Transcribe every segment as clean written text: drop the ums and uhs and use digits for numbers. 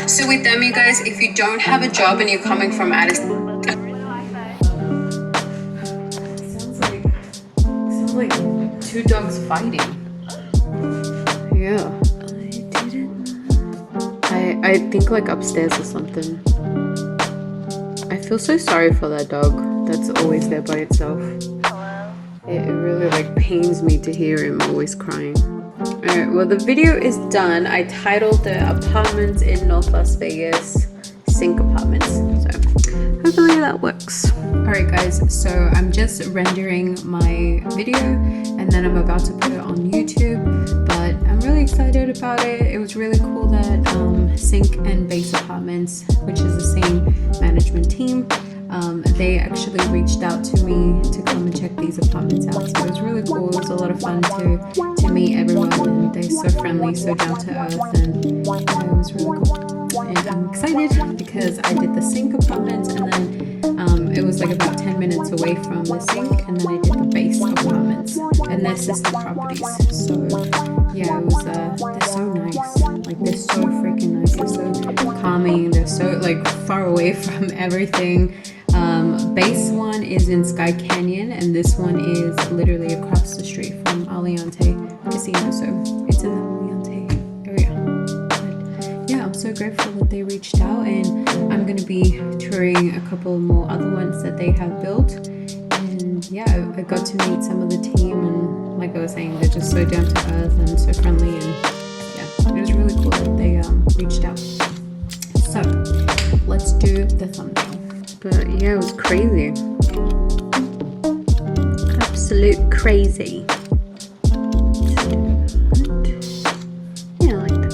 So with them, you guys, if you don't have a job and you're coming from out of sounds like two dogs fighting. Yeah. I think like upstairs or something. I feel so sorry for that dog that's always there by itself. It really like pains me to hear him always crying. Alright, well the video is done. I titled the apartments in North Las Vegas Sink Apartments. So hopefully that works. Alright guys, so I'm just rendering my video and then I'm about to put it on YouTube, but I'm really excited about it. It was really cool that Sink and Base Apartments, which is the same management team, they actually reached out to me to come and check these apartments out. So it was really cool. It was a lot of fun to meet everyone, and they're so friendly, so down to earth, and it was really cool. And I'm excited because I did the Sink apartments, and then it was like about 10 minutes away from the Sink, and then I did the Base apartments and their sister properties. So yeah, it was they're so nice. Like they're so freaking nice. They're so calming. They're so like far away from everything. Base one is in Sky Canyon, and this one is literally across the street from Aliante Casino. So it's in the Aliante area. But yeah, I'm so grateful that they reached out, and I'm gonna be touring a couple more other ones that they have built. And yeah, I got to meet some of the team, and like I was saying, they're just so down to earth and so friendly, and yeah, it was really cool that they reached out. So let's do the thumbnail. But yeah, it was crazy. Absolute crazy. Yeah, I like that.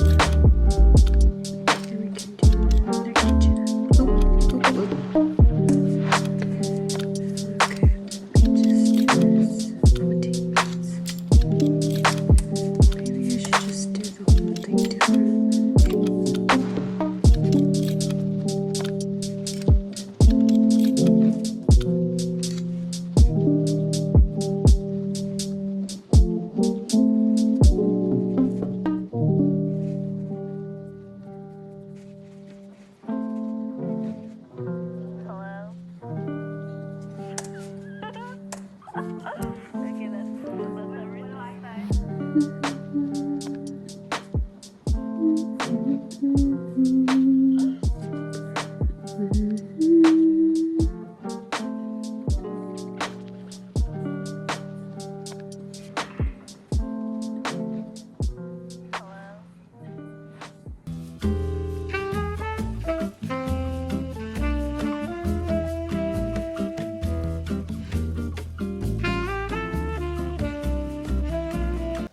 And we can do the kitchen. Okay, let me just do this 14 minutes. Maybe I should just do the whole thing different.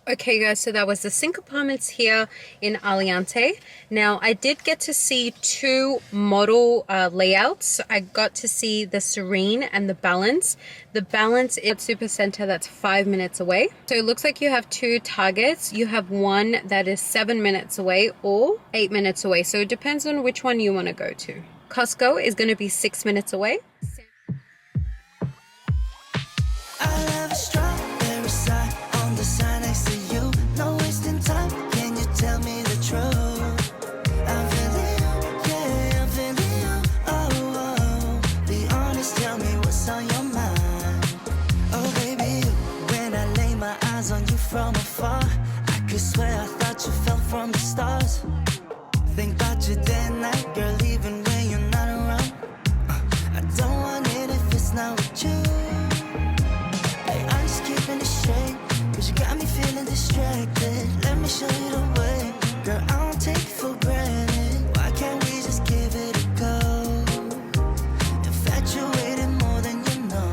Okay guys, so that was the Sink apartments here in Aliante. Now I did get to see two model layouts. I got to see the Serene and the Balance. The Balance is Super Center, that's 5 minutes away. So it looks like you have two targets. You have one that is 7 minutes away or 8 minutes away. So it depends on which one you want to go to. Costco is going to be 6 minutes away. From afar, I could swear I thought you fell from the stars. Think about you day and night, girl, even when you're not around. I don't want it if it's not with you. Hey, I'm just keeping it straight, cause you got me feeling distracted. Let me show you the way, girl, I don't take it for granted. Why can't we just give it a go? Infatuated more than you know.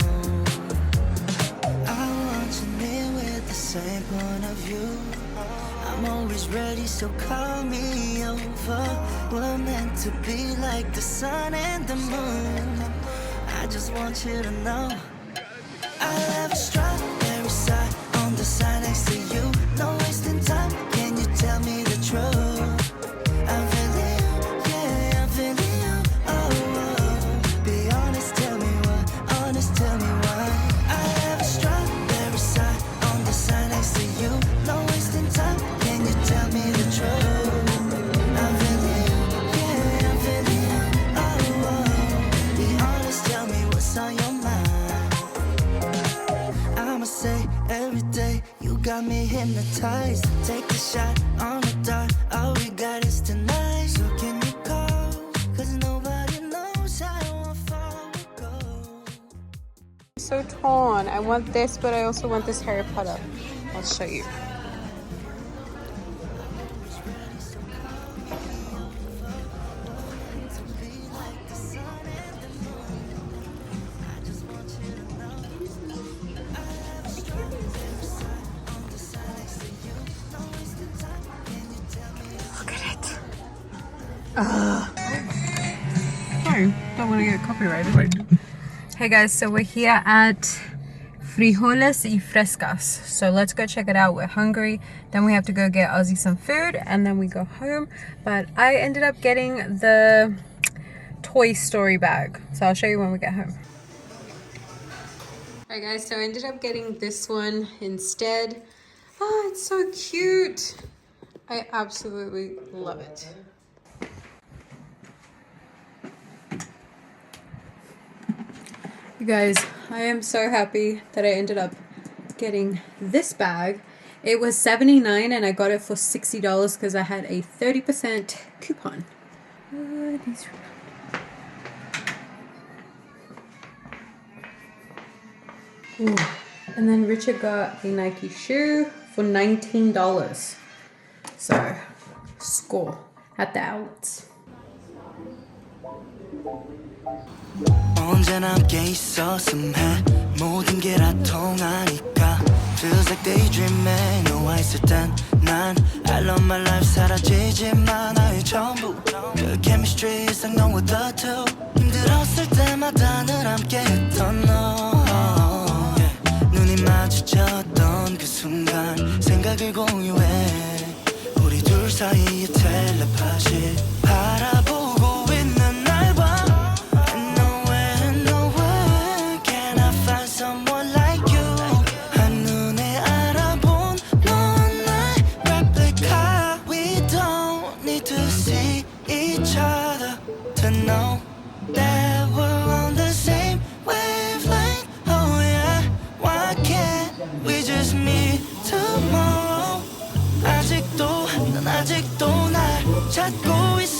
I want you near with the same point of view. I'm always ready, so call me over. We're meant to be like the sun and the moon. I just want you to know I have a strawberry side on the side next to you. No wasting time, can you tell me the truth? I'm feeling you, yeah, I'm feeling you. Oh, oh. Be honest, tell me why. Honest, tell me why. I have a strawberry side on the side next to you. No wasting time, can you tell me the truth? I'm feeling got me hypnotized. Take a shot on the dot. All we got is tonight. So can you call? Cause nobody knows how far we go. So torn. I want this, but I also want this Harry Potter. I'll show you. Look at it. Sorry, don't want to get copyrighted. Right. Hey guys, so we're here at Frijoles y Frescas. So let's go check it out. We're hungry. Then we have to go get Ozzy some food and then we go home. But I ended up getting the Toy Story bag. So I'll show you when we get home. Alright guys, so I ended up getting this one instead. Oh, it's so cute. I absolutely love it. You guys, I am so happy that I ended up getting this bag. It was $79 and I got it for $60 because I had a 30% coupon. Ooh. And then Richard got a Nike shoe for $19. So, score at the outlets. 언제나 함께 있었음 해 모든 게 다 통하니까 Feels like daydreaming 너와 있을 땐 난 I love my life 사라지지만 나의 전부 그 chemistry 이상 너와 the two 힘들었을 때마다 늘 함께 했던 너 눈이 마주쳤던 그 순간 생각을 공유해 우리 둘 사이의 텔레파시 바라보고 있는 날 봐 know that we're on the same wavelength. Oh yeah, why can't we just meet tomorrow? 아직도 난 아직도 날 찾고 있어.